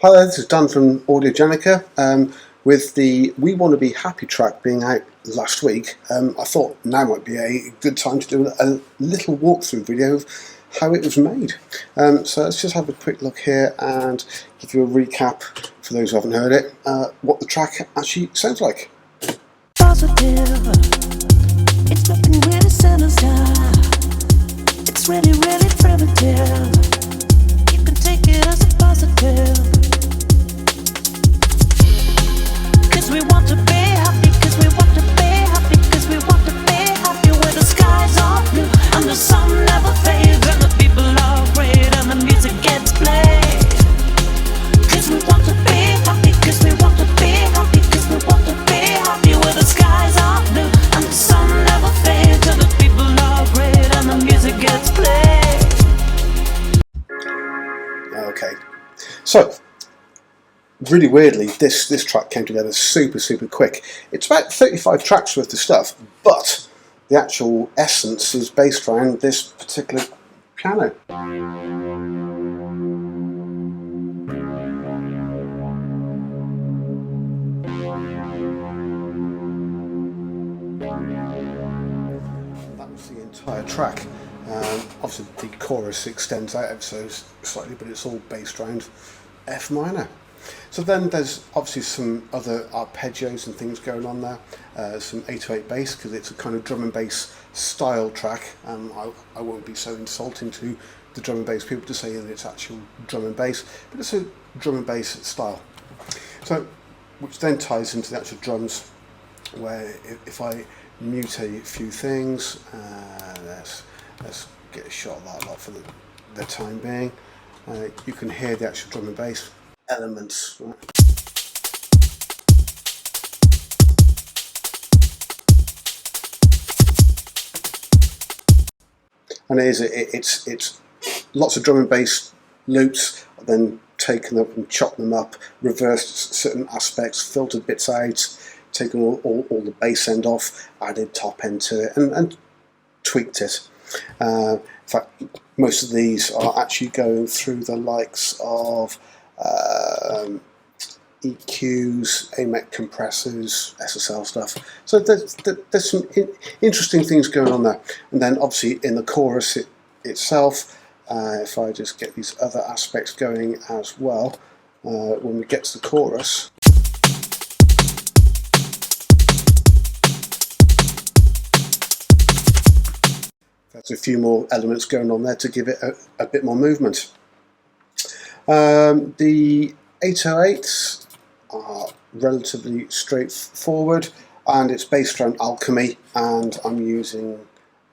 Hi there, this is Dan from Audiogenica. With the We Want to Be Happy track being out last week, I thought now might be a good time to do a little walkthrough video of how it was made. So let's just have a quick look here and give you a recap, for those who haven't heard it, what the track actually sounds like. Positive, it's nothing really sinister. It's really primitive. You can take it as a positive. Cause we want to be happy, cause we want to be happy, cause we want to be happy where the skies are blue and the sun never fades and the people are great and the music gets played. Cause we want to be happy, cause we want to be happy, cause we want to be happy where the skies are blue and the sun never fades and the people are great and the music gets played. Okay, so really weirdly, this track came together super quick. It's about 35 tracks worth of stuff, but the actual essence is based around this particular piano. That was the entire track. Obviously the chorus extends out ever so slightly, but it's all based around F minor. So then there's obviously some other arpeggios and things going on there, some 808 bass, because it's a kind of drum and bass style track. I won't be so insulting to the drum and bass people to say that it's actual drum and bass, but it's a drum and bass style. So, which then ties into the actual drums, where if I mute a few things, let's get a shot of that lot for the time being, you can hear the actual drum and bass elements. Right? And it's lots of drum and bass loops, then taken up and chopped them up, reversed certain aspects, filtered bits out, taken all the bass end off, added top end to it, and tweaked it. In fact, most of these are actually going through the likes of EQs, AMEC compressors, SSL stuff. So there's some interesting things going on there. And then obviously in the chorus itself, if I just get these other aspects going as well, when we get to the chorus, there's a few more elements going on there to give it a bit more movement. The 808s are relatively straightforward, and it's based around Alchemy, and I'm using,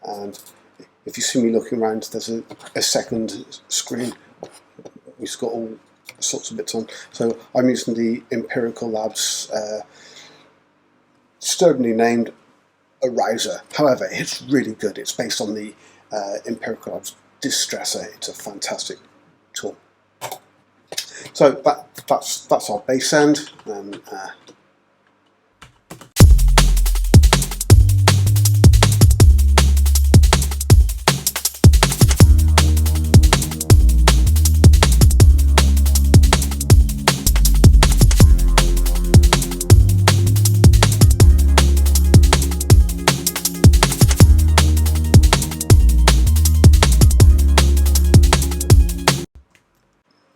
and if you see me looking around, there's a second screen which has got all sorts of bits on. So I'm using the Empirical Labs, sturdily named Arouser. However, it's really good. It's based on the Empirical Labs Distressor. It's a fantastic tool. So that's our bass end.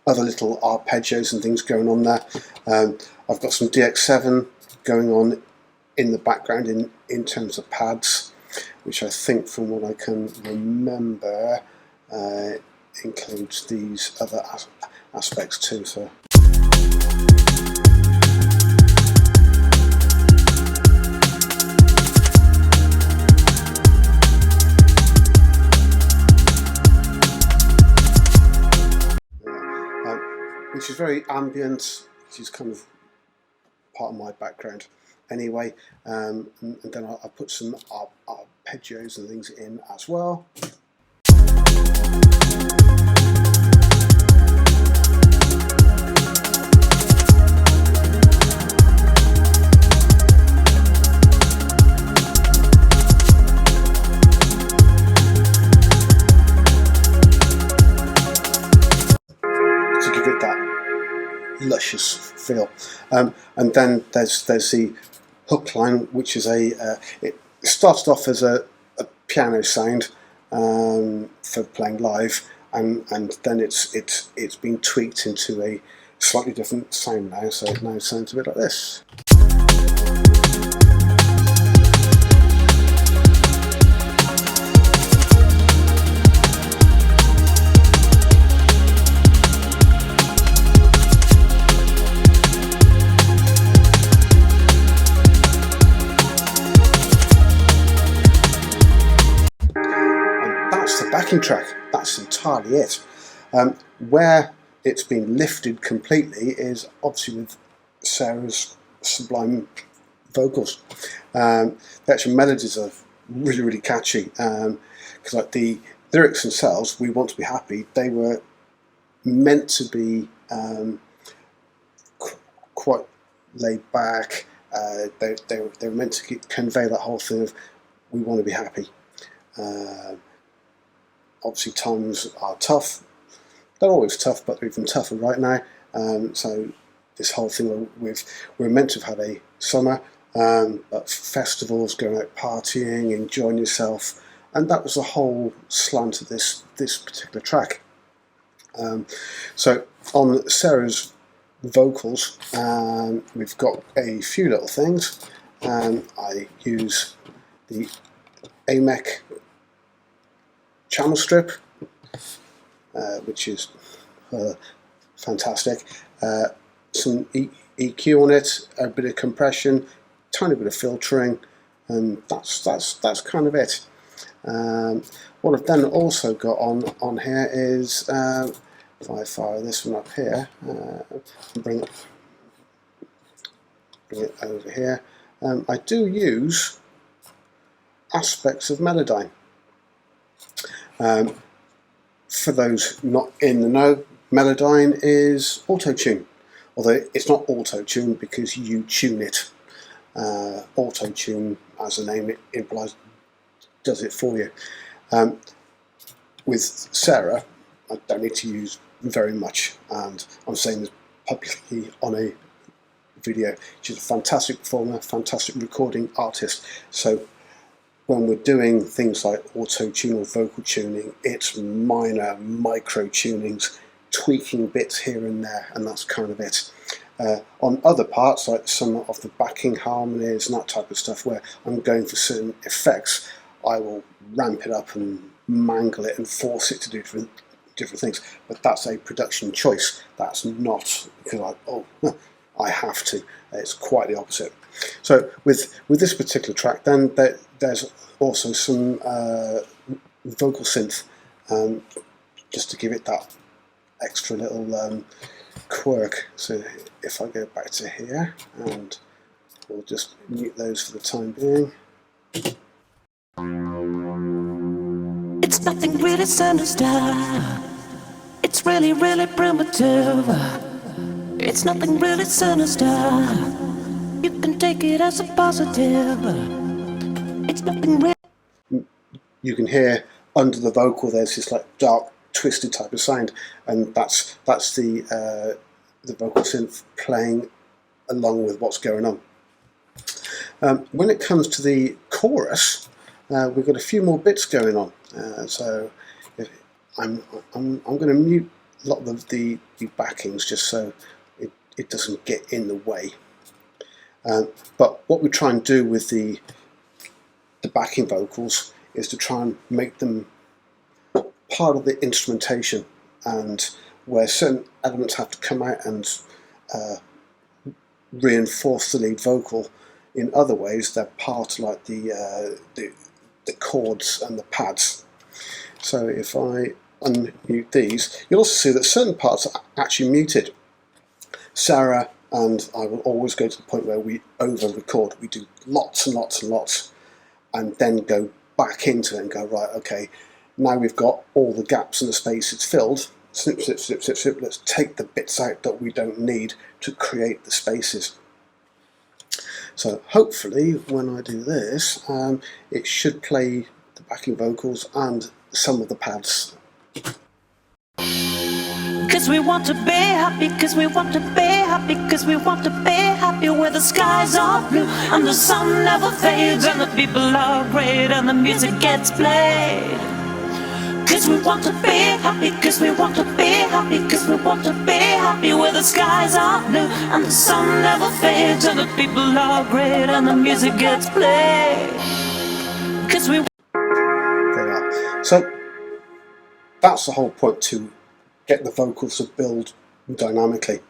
Other little arpeggios and things going on there. I've got some DX7 going on in the background in terms of pads, which I think, from what I can remember, includes these other aspects too. So. Which is very ambient, which is kind of part of my background anyway, and then I'll put some arpeggios and things in as well. luscious feel. And then there's the hook line, which is it started off as a piano sound for playing live, and then it's been tweaked into a slightly different sound now, so it now sounds a bit like this. That's the backing track. That's entirely it. Where it's been lifted completely is obviously with Sarah's sublime vocals. The actual melodies are really, really catchy. Because like the lyrics themselves, "We want to be happy," they were meant to be quite laid back. They were meant to convey that whole thing of we want to be happy. Obviously times are tough. They're always tough, but they're even tougher right now. So this whole thing we're meant to have had a summer, but festivals, going out partying, enjoying yourself, and that was the whole slant of this particular track. So on Sarah's vocals, we've got a few little things. I use the AMEC channel strip, which is fantastic. Some EQ on it, a bit of compression, tiny bit of filtering, and that's kind of it. What I've then also got on here is, if I fire this one up here, bring it over here, I do use aspects of Melodyne. For those not in the know, Melodyne is auto-tune, although it's not auto-tune because you tune it. Auto-tune, as the name implies, does it for you. With Sarah, I don't need to use very much, and I'm saying this publicly on a video. She's a fantastic performer, fantastic recording artist, so when we're doing things like auto-tune or vocal tuning, it's minor micro tunings, tweaking bits here and there, and that's kind of it. On other parts, like some of the backing harmonies and that type of stuff, where I'm going for certain effects, I will ramp it up and mangle it and force it to do different things. But that's a production choice. That's not because I have to. It's quite the opposite. So with this particular track, then there's also some vocal synth, just to give it that extra little quirk. So if I go back to here, and we'll just mute those for the time being. It's nothing really sinister. It's really, really primitive. It's nothing really sinister. You can take it as a positive. It's nothing really. You can hear under the vocal there's this like dark, twisted type of sound, and that's the vocal synth playing along with what's going on. When it comes to the chorus, we've got a few more bits going on. So I'm going to mute a lot of the backings just so it doesn't get in the way. But what we try and do with the backing vocals is to try and make them part of the instrumentation, and where certain elements have to come out and reinforce the lead vocal, in other ways they're part like the chords and the pads. So if I unmute these, you'll also see that certain parts are actually muted. Sarah and I will always go to the point where we over record. We do lots and lots and lots, and then go back into it and go, right, okay, now we've got all the gaps and the spaces filled. Snip, snip, snip, snip, snip. Let's take the bits out that we don't need to create the spaces. So hopefully when I do this, it should play the backing vocals and some of the pads. Cause we want to be happy, cause we want to be happy, cause we want to be happy where the skies are blue and the sun never fades and the people are great and the music gets played. Cause we want to be happy, cause we want to be happy, cause we want to be happy where the skies are blue and the sun never fades and the people are great and the music gets played. Cause we There you are. So that's the whole point, to get the vocals to build dynamically.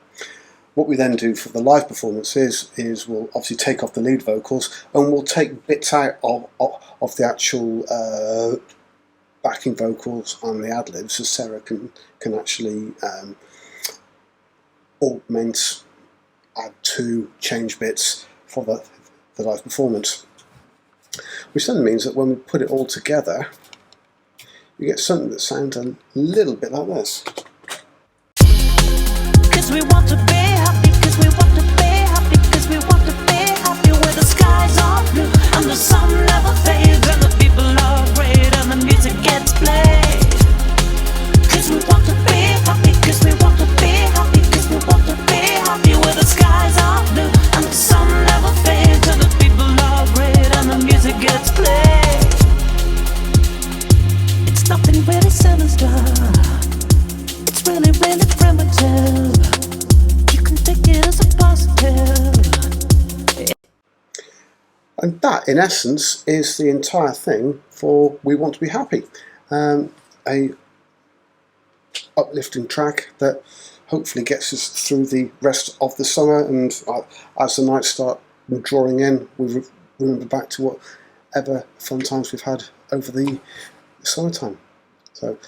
What we then do for the live performances is we'll obviously take off the lead vocals and we'll take bits out of the actual backing vocals and the ad-libs, so Sarah can actually augment, add to, change bits for the live performance. Which then means that when we put it all together, you get something that sounds a little bit like this. Cause we want to be happy, cause we want to be happy, cause we want to be happy where the skies are blue and the sun never fades and the people are great and the music gets played. Cause we want to be happy, cause we want to be happy, cause we want to be happy where the skies are blue and the sun never fades and the people are great and the music gets played. It's nothing really sinister, it's really, really primitive. You can take it as a positive. And that, in essence, is the entire thing for We Want to Be Happy. A uplifting track that hopefully gets us through the rest of the summer, and as the nights start drawing in, we remember back to whatever fun times we've had over the summertime. So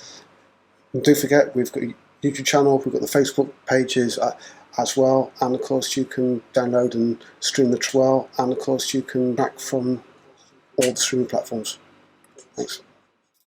don't forget, we've got a YouTube channel, we've got the Facebook pages as well, and of course you can download and stream the Twirl, and of course you can track from all the streaming platforms. Thanks.